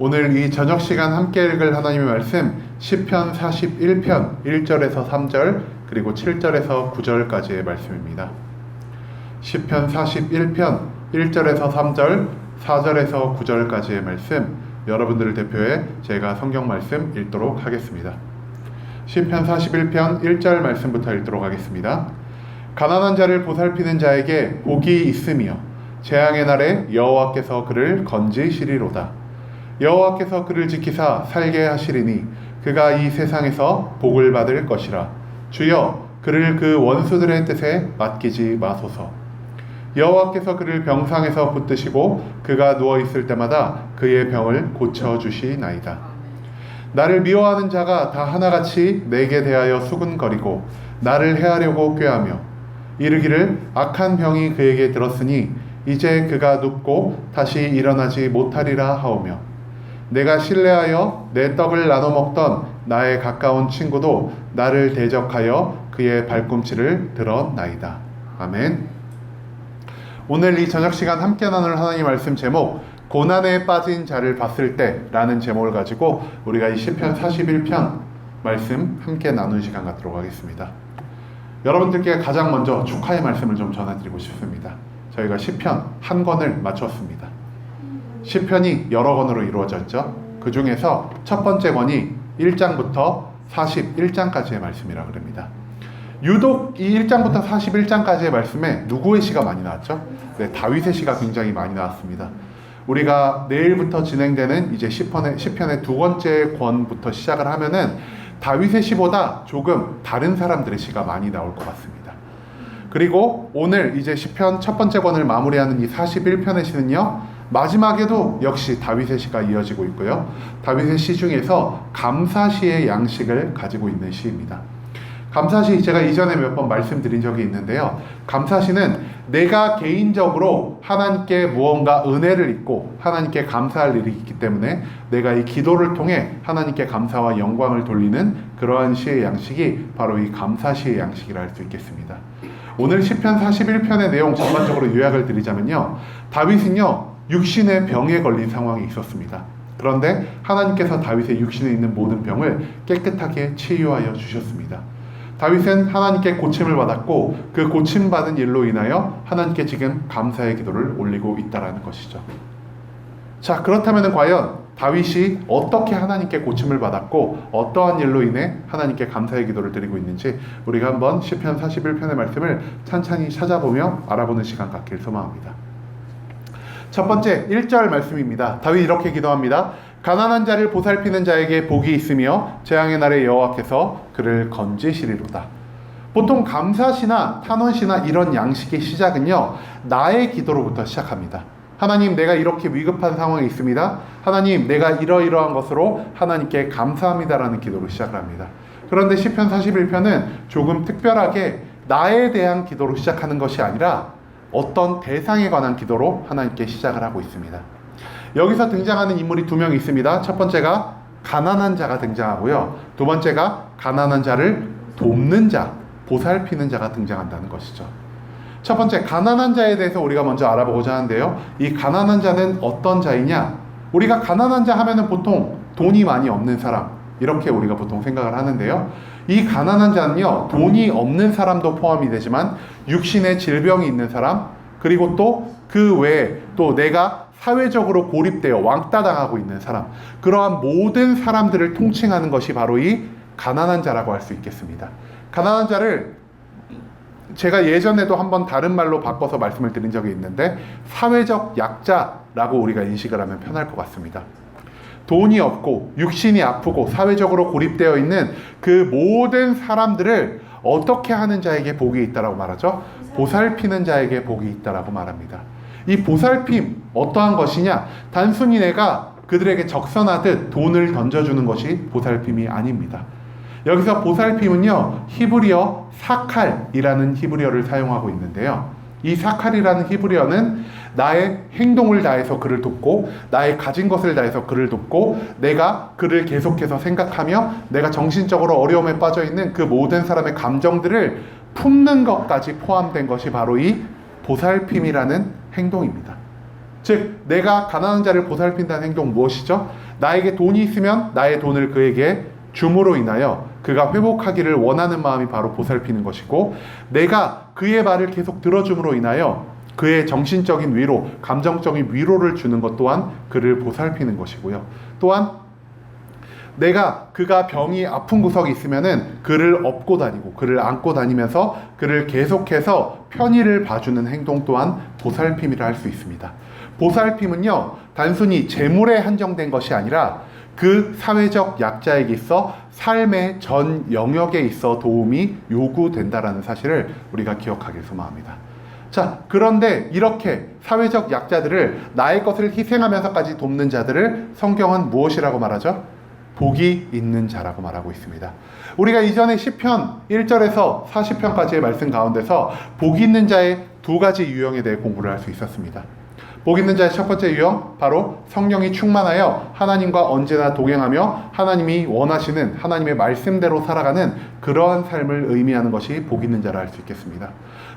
오늘 이 저녁 시간 함께 읽을 하나님의 말씀 시편 41편 1절에서 3절 그리고 7절에서 9절까지의 말씀입니다. 시편 41편 1절에서 3절 4절에서 9절까지의 말씀, 여러분들을 대표해 제가 성경 말씀 읽도록 하겠습니다. 시편 41편 1절 말씀부터 읽도록 하겠습니다. 가난한 자를 보살피는 자에게 복이 있으며 재앙의 날에 여호와께서 그를 건지시리로다. 여호와께서 그를 지키사 살게 하시리니 그가 이 세상에서 복을 받을 것이라. 주여 그를 그 원수들의 뜻에 맡기지 마소서. 여호와께서 그를 병상에서 붙드시고 그가 누워있을 때마다 그의 병을 고쳐주시나이다. 나를 미워하는 자가 다 하나같이 내게 대하여 수군거리고 나를 해하려고 꾀하며 이르기를 악한 병이 그에게 들었으니 이제 그가 눕고 다시 일어나지 못하리라 하오며 내가 신뢰하여 내 떡을 나눠 먹던 나의 가까운 친구도 나를 대적하여 그의 발꿈치를 들었나이다. 아멘. 오늘 이 저녁 시간 함께 나눌 하나님 말씀 제목, 고난에 빠진 자를 봤을 때 라는 제목을 가지고 우리가 이 시편 41편 말씀 함께 나누는 시간 갖도록 하겠습니다. 여러분들께 가장 먼저 축하의 말씀을 좀 전해드리고 싶습니다. 저희가 시편 한 권을 마쳤습니다. 시편이 여러 권으로 이루어졌죠. 그 중에서 첫 번째 권이 1장부터 41장까지의 말씀이라 그럽니다. 유독 이 1장부터 41장까지의 말씀에 누구의 시가 많이 나왔죠? 네, 다윗의 시가 굉장히 많이 나왔습니다. 우리가 내일부터 진행되는 이제 시편의 두 번째 권부터 시작을 하면은 다윗의 시보다 조금 다른 사람들의 시가 많이 나올 것 같습니다. 그리고 오늘 이제 시편 첫 번째 권을 마무리하는 이 41편의 시는요, 마지막에도 역시 다윗의 시가 이어지고 있고요. 다윗의 시 중에서 감사시의 양식을 가지고 있는 시입니다. 감사시 제가 이전에 몇 번 말씀드린 적이 있는데요. 감사시는 내가 개인적으로 하나님께 무언가 은혜를 입고 하나님께 감사할 일이 있기 때문에 내가 이 기도를 통해 하나님께 감사와 영광을 돌리는 그러한 시의 양식이 바로 이 감사시의 양식이라 할 수 있겠습니다. 오늘 시편 41편의 내용 전반적으로 요약을 드리자면요. 다윗은요, 육신의 병에 걸린 상황이 있었습니다. 그런데 하나님께서 다윗의 육신에 있는 모든 병을 깨끗하게 치유하여 주셨습니다. 다윗은 하나님께 고침을 받았고 그 고침받은 일로 인하여 하나님께 지금 감사의 기도를 올리고 있다는 것이죠. 자, 그렇다면 과연 다윗이 어떻게 하나님께 고침을 받았고 어떠한 일로 인해 하나님께 감사의 기도를 드리고 있는지 우리가 한번 시편 41편의 말씀을 찬찬히 찾아보며 알아보는 시간 갖길 소망합니다. 첫 번째 1절 말씀입니다. 다윗이 이렇게 기도합니다. 가난한 자를 보살피는 자에게 복이 있으며 재앙의 날에 여호와께서 그를 건지시리로다. 보통 감사시나 탄원시나 이런 양식의 시작은요, 나의 기도로부터 시작합니다. 하나님, 내가 이렇게 위급한 상황이 있습니다. 하나님, 내가 이러이러한 것으로 하나님께 감사합니다라는 기도로 시작을 합니다. 그런데 시편 41편은 조금 특별하게 나에 대한 기도로 시작하는 것이 아니라 어떤 대상에 관한 기도로 하나님께 시작을 하고 있습니다. 여기서 등장하는 인물이 두 명 있습니다. 첫 번째가 가난한 자가 등장하고요. 두 번째가 가난한 자를 돕는 자, 보살피는 자가 등장한다는 것이죠. 첫 번째, 가난한 자에 대해서 우리가 먼저 알아보고자 하는데요. 이 가난한 자는 어떤 자이냐? 우리가 가난한 자 하면은 보통 돈이 많이 없는 사람, 이렇게 우리가 보통 생각을 하는데요. 이 가난한 자는요, 돈이 없는 사람도 포함이 되지만 육신의 질병이 있는 사람, 그리고 또 그 외에 또 내가 사회적으로 고립되어 왕따당하고 있는 사람, 그러한 모든 사람들을 통칭하는 것이 바로 이 가난한 자라고 할 수 있겠습니다. 가난한 자를 제가 예전에도 한번 다른 말로 바꿔서 말씀을 드린 적이 있는데 사회적 약자라고 우리가 인식을 하면 편할 것 같습니다. 돈이 없고 육신이 아프고 사회적으로 고립되어 있는 그 모든 사람들을 어떻게 하는 자에게 복이 있다라고 말하죠? 보살피는 자에게 복이 있다라고 말합니다. 이 보살핌 어떠한 것이냐? 단순히 내가 그들에게 적선하듯 돈을 던져주는 것이 보살핌이 아닙니다. 여기서 보살핌은요, 히브리어 사칼이라는 히브리어를 사용하고 있는데요. 이 사칼이라는 히브리어는 나의 행동을 다해서 그를 돕고 나의 가진 것을 다해서 그를 돕고 내가 그를 계속해서 생각하며 내가 정신적으로 어려움에 빠져 있는 그 모든 사람의 감정들을 품는 것까지 포함된 것이 바로 이 보살핌이라는 행동입니다. 즉 내가 가난한 자를 보살핀다는 행동 무엇이죠? 나에게 돈이 있으면 나의 돈을 그에게 줌으로 인하여 그가 회복하기를 원하는 마음이 바로 보살피는 것이고, 내가 그의 말을 계속 들어줌으로 인하여 그의 정신적인 위로, 감정적인 위로를 주는 것 또한 그를 보살피는 것이고요. 또한 내가 그가 병이 아픈 구석이 있으면은 그를 업고 다니고 그를 안고 다니면서 그를 계속해서 편의를 봐주는 행동 또한 보살핌이라 할 수 있습니다. 보살핌은요, 단순히 재물에 한정된 것이 아니라 그 사회적 약자에게 있어 삶의 전 영역에 있어 도움이 요구된다라는 사실을 우리가 기억하길 소망합니다. 자, 그런데 이렇게 사회적 약자들을 나의 것을 희생하면서까지 돕는 자들을 성경은 무엇이라고 말하죠? 복이 있는 자라고 말하고 있습니다. 우리가 이전에 시편 1절에서 40편까지의 말씀 가운데서 복이 있는 자의 두 가지 유형에 대해 공부를 할 수 있었습니다. 복 있는 자의 첫 번째 유형, 바로 성령이 충만하여 하나님과 언제나 동행하며 하나님이 원하시는 하나님의 말씀대로 살아가는 그러한 삶을 의미하는 것이 복 있는 자라 할 수 있겠습니다.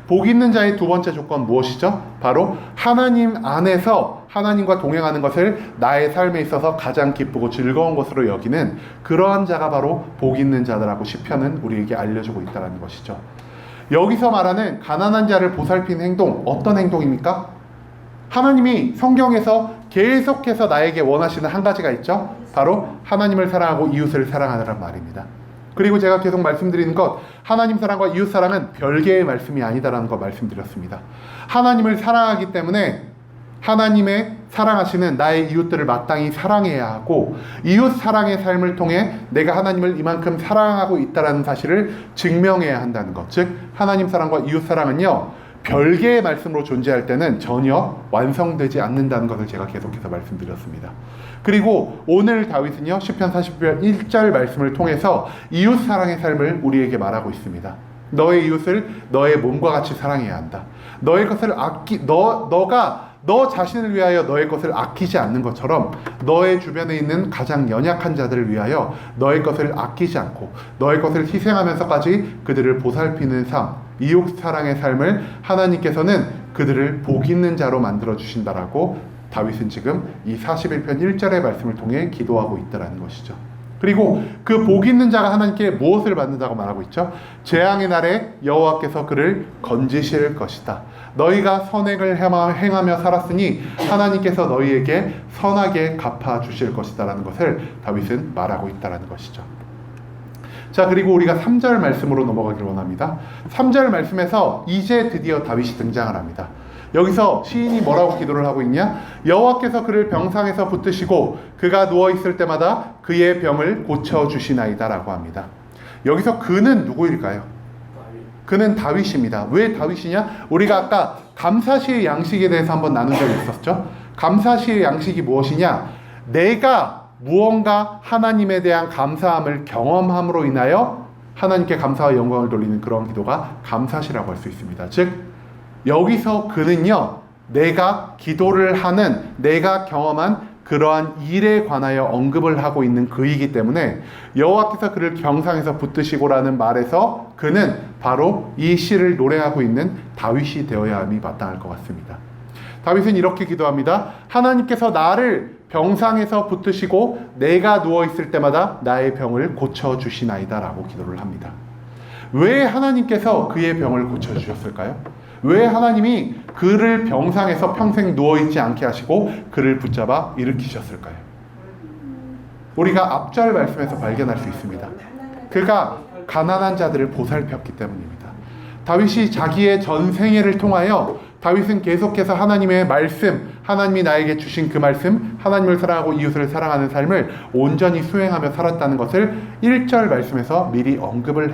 복 있는 자의 두 번째 조건 무엇이죠? 바로 하나님 안에서 하나님과 동행하는 것을 나의 삶에 있어서 가장 기쁘고 즐거운 것으로 여기는 그러한 자가 바로 복 있는 자라고 시편은 우리에게 알려주고 있다는 것이죠. 여기서 말하는 가난한 자를 보살피는 행동, 어떤 행동입니까? 하나님이 성경에서 계속해서 나에게 원하시는 한 가지가 있죠. 바로 하나님을 사랑하고 이웃을 사랑하라는 말입니다. 그리고 제가 계속 말씀드리는 것, 하나님 사랑과 이웃 사랑은 별개의 말씀이 아니다라는 거 말씀드렸습니다. 하나님을 사랑하기 때문에 하나님의 사랑하시는 나의 이웃들을 마땅히 사랑해야 하고, 이웃 사랑의 삶을 통해 내가 하나님을 이만큼 사랑하고 있다는 사실을 증명해야 한다는 것. 즉 하나님 사랑과 이웃 사랑은요, 별개의 말씀으로 존재할 때는 전혀 완성되지 않는다는 것을 제가 계속해서 말씀드렸습니다. 그리고 오늘 다윗은요, 시편 40편 1절 말씀을 통해서 이웃 사랑의 삶을 우리에게 말하고 있습니다. 너의 이웃을 너의 몸과 같이 사랑해야 한다. 너의 것을 너가 너 자신을 위하여 너의 것을 아끼지 않는 것처럼 너의 주변에 있는 가장 연약한 자들을 위하여 너의 것을 아끼지 않고 너의 것을 희생하면서까지 그들을 보살피는 삶, 이웃 사랑의 삶을 하나님께서는 그들을 복 있는 자로 만들어 주신다라고 다윗은 지금 이 41편 1절의 말씀을 통해 기도하고 있다라는 것이죠. 그리고 그 복 있는 자가 하나님께 무엇을 받는다고 말하고 있죠? 재앙의 날에 여호와께서 그를 건지실 것이다. 너희가 선행을 행하며 살았으니 하나님께서 너희에게 선하게 갚아주실 것이다 라는 것을 다윗은 말하고 있다는 것이죠. 자, 그리고 우리가 3절 말씀으로 넘어가기를 원합니다. 3절 말씀에서 이제 드디어 다윗이 등장을 합니다. 여기서 시인이 뭐라고 기도를 하고 있냐? 여호와께서 그를 병상에서 붙드시고 그가 누워있을 때마다 그의 병을 고쳐주시나이다 라고 합니다. 여기서 그는 누구일까요? 그는 다윗입니다. 왜 다윗이냐? 우리가 아까 감사시의 양식에 대해서 한번 나눈 적이 있었죠. 감사시의 양식이 무엇이냐? 내가 무언가 하나님에 대한 감사함을 경험함으로 인하여 하나님께 감사와 영광을 돌리는 그런 기도가 감사시라고 할 수 있습니다. 즉 여기서 그는요, 내가 기도를 하는, 내가 경험한 그러한 일에 관하여 언급을 하고 있는 그이기 때문에 여호와께서 그를 병상에서 붙드시고라는 말에서 그는 바로 이 시를 노래하고 있는 다윗이 되어야 함이 마땅할 것 같습니다. 다윗은 이렇게 기도합니다. 하나님께서 나를 병상에서 붙드시고 내가 누워있을 때마다 나의 병을 고쳐주시나이다 라고 기도를 합니다. 왜 하나님께서 그의 병을 고쳐주셨을까요? 왜 하나님이 그를 병상에서 평생 누워있지 않게 하시고 그를 붙잡아 일으키셨을까요? 우리가 앞절 말씀에서 발견할 수 있습니다. 그가 가난한 자들을 보살폈기 때문입니다. 다윗이 자기의 전 생애를 통하여 다윗은 계속해서 하나님의 말씀, 하나님이 나에게 주신 그 말씀, 하나님을 사랑하고 이웃을 사랑하는 삶을 온전히 수행하며 살았다는 것을 1절 말씀에서 미리 언급을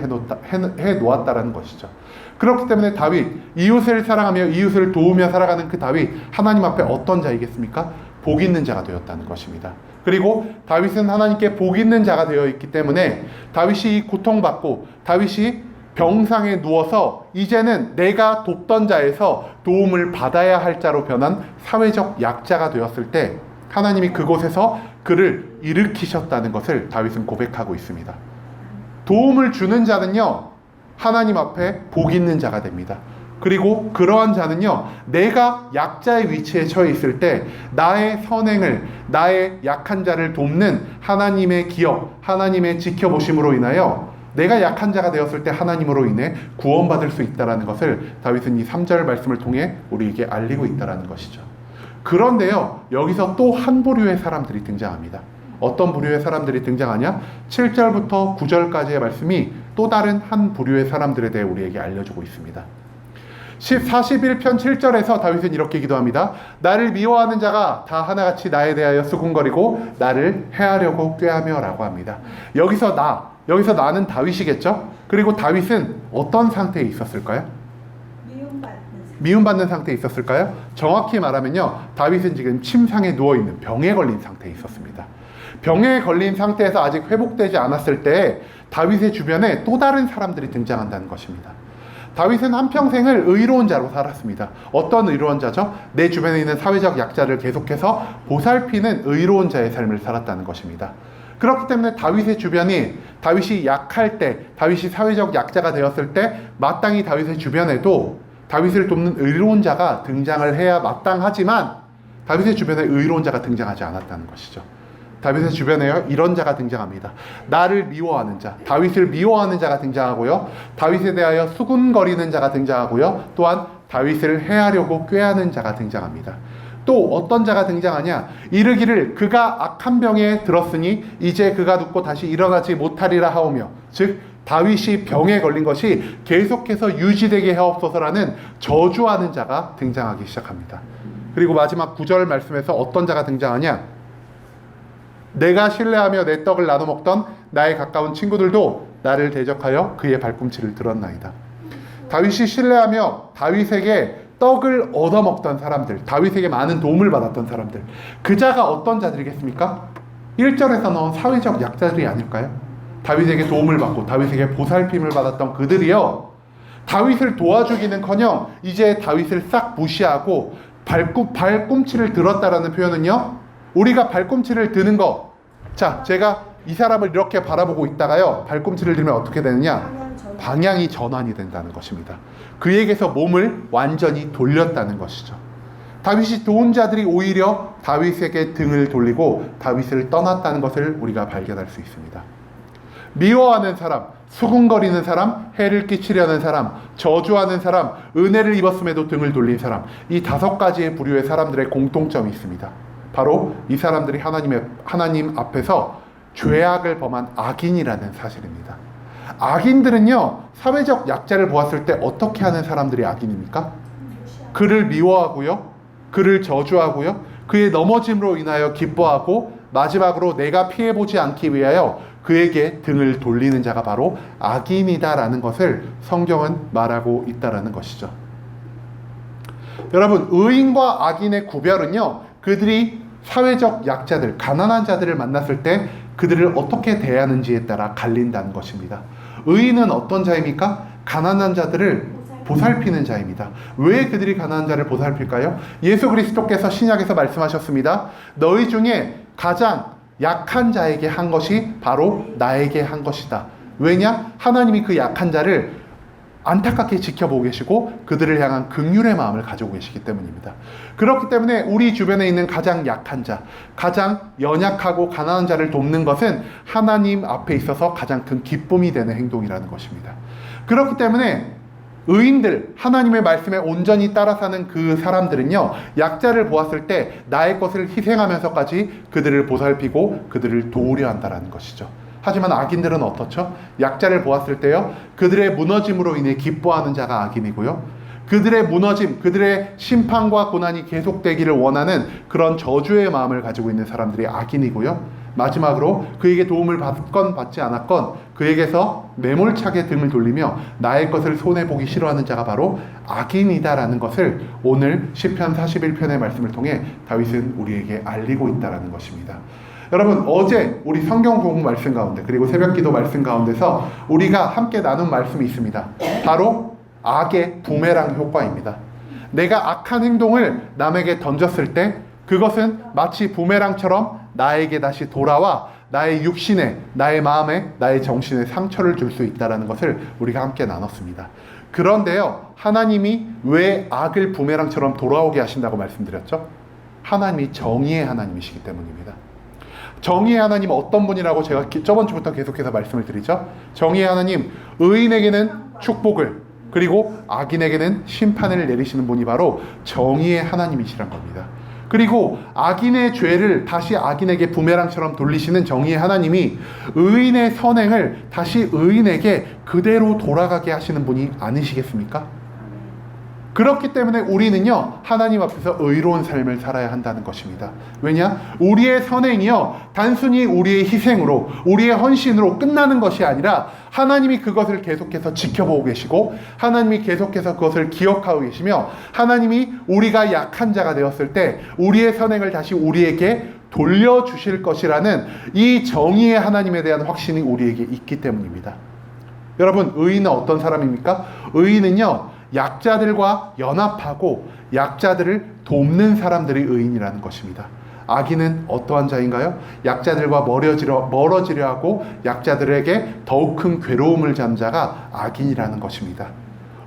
해놓았다는 것이죠. 그렇기 때문에 다윗, 이웃을 사랑하며 이웃을 도우며 살아가는 그 다윗, 하나님 앞에 어떤 자이겠습니까? 복 있는 자가 되었다는 것입니다. 그리고 다윗은 하나님께 복 있는 자가 되어 있기 때문에 다윗이 고통받고 다윗이 병상에 누워서 이제는 내가 돕던 자에서 도움을 받아야 할 자로 변한 사회적 약자가 되었을 때 하나님이 그곳에서 그를 일으키셨다는 것을 다윗은 고백하고 있습니다. 도움을 주는 자는요, 하나님 앞에 복 있는 자가 됩니다. 그리고 그러한 자는요, 내가 약자의 위치에 처해 있을 때 나의 선행을, 나의 약한 자를 돕는 하나님의 기억, 하나님의 지켜보심으로 인하여 내가 약한 자가 되었을 때 하나님으로 인해 구원받을 수 있다는 것을 다윗은 이 3절 말씀을 통해 우리에게 알리고 있다는 것이죠. 그런데요, 여기서 또 한 부류의 사람들이 등장합니다. 어떤 부류의 사람들이 등장하냐? 7절부터 9절까지의 말씀이 또 다른 한 부류의 사람들에 대해 우리에게 알려주고 있습니다. 41편 7절에서 다윗은 이렇게 기도합니다. 나를 미워하는 자가 다 하나같이 나에 대하여 수군거리고 나를 해하려고 꾀하며 라고 합니다. 여기서 나는 다윗이겠죠? 그리고 다윗은 어떤 상태에 있었을까요? 미움받는 상태에 있었을까요? 정확히 말하면요, 다윗은 지금 침상에 누워있는 병에 걸린 상태에 있었습니다. 병에 걸린 상태에서 아직 회복되지 않았을 때 다윗의 주변에 또 다른 사람들이 등장한다는 것입니다. 다윗은 한평생을 의로운 자로 살았습니다. 어떤 의로운 자죠? 내 주변에 있는 사회적 약자를 계속해서 보살피는 의로운 자의 삶을 살았다는 것입니다. 그렇기 때문에 다윗의 주변이, 다윗이 약할 때, 다윗이 사회적 약자가 되었을 때 마땅히 다윗의 주변에도 다윗을 돕는 의로운 자가 등장을 해야 마땅하지만 다윗의 주변에 의로운 자가 등장하지 않았다는 것이죠. 다윗의 주변에 이런 자가 등장합니다. 나를 미워하는 자, 다윗을 미워하는 자가 등장하고요, 다윗에 대하여 수군거리는 자가 등장하고요, 또한 다윗을 해하려고 꾀하는 자가 등장합니다. 또 어떤 자가 등장하냐? 이르기를 그가 악한 병에 들었으니 이제 그가 눕고 다시 일어나지 못하리라 하오며, 즉 다윗이 병에 걸린 것이 계속해서 유지되게 하옵소서라는 저주하는 자가 등장하기 시작합니다. 그리고 마지막 9절 말씀에서 어떤 자가 등장하냐? 내가 신뢰하며 내 떡을 나눠 먹던 나의 가까운 친구들도 나를 대적하여 그의 발꿈치를 들었나이다. 다윗이 신뢰하며 다윗에게 떡을 얻어먹던 사람들, 다윗에게 많은 도움을 받았던 사람들, 그 자가 어떤 자들이겠습니까? 1절에서 나온 사회적 약자들이 아닐까요? 다윗에게 도움을 받고 다윗에게 보살핌을 받았던 그들이요, 다윗을 도와주기는커녕 이제 다윗을 싹 무시하고 발꿈치를 들었다라는 표현은요, 우리가 발꿈치를 드는 거, 자, 제가 이 사람을 이렇게 바라보고 있다가요, 발꿈치를 들면 어떻게 되느냐? 방향이 전환이 된다는 것입니다. 그에게서 몸을 완전히 돌렸다는 것이죠. 다윗이 도운 자들이 오히려 다윗에게 등을 돌리고 다윗을 떠났다는 것을 우리가 발견할 수 있습니다. 미워하는 사람, 수군거리는 사람, 해를 끼치려는 사람, 저주하는 사람, 은혜를 입었음에도 등을 돌린 사람, 이 5가지의 부류의 사람들의 공통점이 있습니다. 바로 이 사람들이 하나님 앞에서 죄악을 범한 악인이라는 사실입니다. 악인들은요, 사회적 약자를 보았을 때 어떻게 하는 사람들이 악인입니까? 그를 미워하고요, 그를 저주하고요, 그의 넘어짐으로 인하여 기뻐하고 마지막으로 내가 피해보지 않기 위하여 그에게 등을 돌리는 자가 바로 악인이다라는 것을 성경은 말하고 있다라는 것이죠. 여러분, 의인과 악인의 구별은요, 그들이 사회적 약자들, 가난한 자들을 만났을 때 그들을 어떻게 대하는지에 따라 갈린다는 것입니다. 의인은 어떤 자입니까? 가난한 자들을 보살피는 자입니다. 왜 그들이 가난한 자를 보살필까요? 예수 그리스도께서 신약에서 말씀하셨습니다. 너희 중에 가장 약한 자에게 한 것이 바로 나에게 한 것이다. 왜냐? 하나님이 그 약한 자를 안타깝게 지켜보고 계시고 그들을 향한 긍휼의 마음을 가지고 계시기 때문입니다. 그렇기 때문에 우리 주변에 있는 가장 약한 자, 가장 연약하고 가난한 자를 돕는 것은 하나님 앞에 있어서 가장 큰 기쁨이 되는 행동이라는 것입니다. 그렇기 때문에 의인들, 하나님의 말씀에 온전히 따라 사는 그 사람들은요, 약자를 보았을 때 나의 것을 희생하면서까지 그들을 보살피고 그들을 도우려 한다는 것이죠. 하지만 악인들은 어떻죠? 약자를 보았을 때요, 그들의 무너짐으로 인해 기뻐하는 자가 악인이고요, 그들의 무너짐, 그들의 심판과 고난이 계속되기를 원하는 그런 저주의 마음을 가지고 있는 사람들이 악인이고요, 마지막으로 그에게 도움을 받건 받지 않았건 그에게서 매몰차게 등을 돌리며 나의 것을 손해보기 싫어하는 자가 바로 악인이다라는 것을 오늘 시편 41편의 말씀을 통해 다윗은 우리에게 알리고 있다는 것입니다. 여러분, 어제 우리 성경 공부 말씀 가운데 그리고 새벽기도 말씀 가운데서 우리가 함께 나눈 말씀이 있습니다. 바로 악의 부메랑 효과입니다. 내가 악한 행동을 남에게 던졌을 때 그것은 마치 부메랑처럼 나에게 다시 돌아와 나의 육신에, 나의 마음에, 나의 정신에 상처를 줄 수 있다는 것을 우리가 함께 나눴습니다. 그런데요, 하나님이 왜 악을 부메랑처럼 돌아오게 하신다고 말씀드렸죠? 하나님이 정의의 하나님이시기 때문입니다. 정의의 하나님 어떤 분이라고 제가 저번 주부터 계속해서 말씀을 드리죠? 정의의 하나님, 의인에게는 축복을, 그리고 악인에게는 심판을 내리시는 분이 바로 정의의 하나님이시란 겁니다. 그리고 악인의 죄를 다시 악인에게 부메랑처럼 돌리시는 정의의 하나님이 의인의 선행을 다시 의인에게 그대로 돌아가게 하시는 분이 아니시겠습니까? 그렇기 때문에 우리는요, 하나님 앞에서 의로운 삶을 살아야 한다는 것입니다. 왜냐? 우리의 선행이요, 단순히 우리의 희생으로, 우리의 헌신으로 끝나는 것이 아니라 하나님이 그것을 계속해서 지켜보고 계시고, 하나님이 계속해서 그것을 기억하고 계시며, 하나님이 우리가 약한 자가 되었을 때 우리의 선행을 다시 우리에게 돌려주실 것이라는 이 정의의 하나님에 대한 확신이 우리에게 있기 때문입니다. 여러분, 의인은 어떤 사람입니까? 의인은요, 약자들과 연합하고 약자들을 돕는 사람들이 의인이라는 것입니다. 악인은 어떠한 자인가요? 약자들과 멀어지려 하고 약자들에게 더욱 큰 괴로움을 준 자가 악인이라는 것입니다.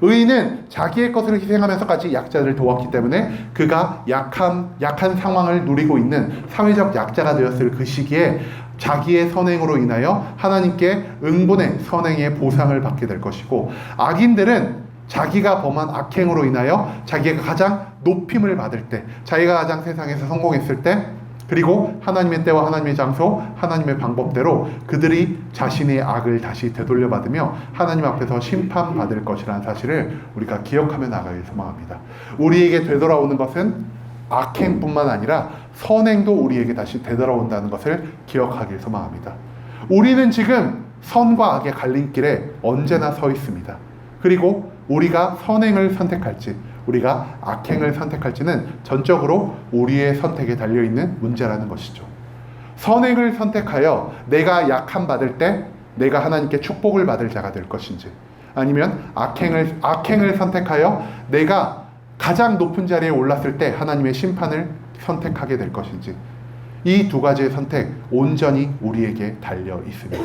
의인은 자기의 것을 희생하면서까지 약자들을 도왔기 때문에 그가 약한 상황을 누리고 있는 사회적 약자가 되었을 그 시기에 자기의 선행으로 인하여 하나님께 응분의 선행의 보상을 받게 될 것이고, 악인들은 자기가 범한 악행으로 인하여 자기가 가장 높임을 받을 때, 자기가 가장 세상에서 성공했을 때, 그리고 하나님의 때와 하나님의 장소, 하나님의 방법대로 그들이 자신의 악을 다시 되돌려받으며 하나님 앞에서 심판받을 것이라는 사실을 우리가 기억하며 나가길 소망합니다. 우리에게 되돌아오는 것은 악행뿐만 아니라 선행도 우리에게 다시 되돌아온다는 것을 기억하길 소망합니다. 우리는 지금 선과 악의 갈림길에 언제나 서 있습니다. 그리고 우리가 선행을 선택할지, 우리가 악행을 선택할지는 전적으로 우리의 선택에 달려있는 문제라는 것이죠. 선행을 선택하여 내가 약함 받을 때 내가 하나님께 축복을 받을 자가 될 것인지, 아니면 악행을 선택하여 내가 가장 높은 자리에 올랐을 때 하나님의 심판을 선택하게 될 것인지, 이 두 가지의 선택 온전히 우리에게 달려 있습니다.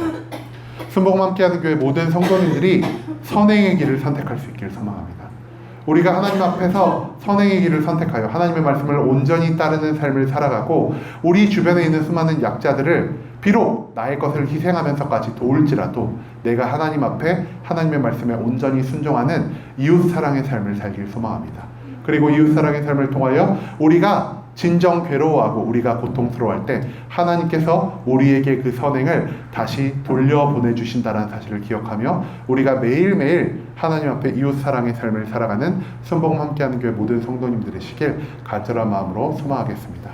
순복음 함께하는 교회 모든 성도님들이 선행의 길을 선택할 수 있기를 소망합니다. 우리가 하나님 앞에서 선행의 길을 선택하여 하나님의 말씀을 온전히 따르는 삶을 살아가고, 우리 주변에 있는 수많은 약자들을 비록 나의 것을 희생하면서까지 도울지라도 내가 하나님 앞에 하나님의 말씀에 온전히 순종하는 이웃사랑의 삶을 살길 소망합니다. 그리고 이웃사랑의 삶을 통하여 우리가 진정 괴로워하고 우리가 고통스러워할 때 하나님께서 우리에게 그 선행을 다시 돌려보내주신다는 사실을 기억하며 우리가 매일매일 하나님 앞에 이웃사랑의 삶을 살아가는 순복음 함께하는 교회 모든 성도님들의 시길 간절한 마음으로 소망하겠습니다.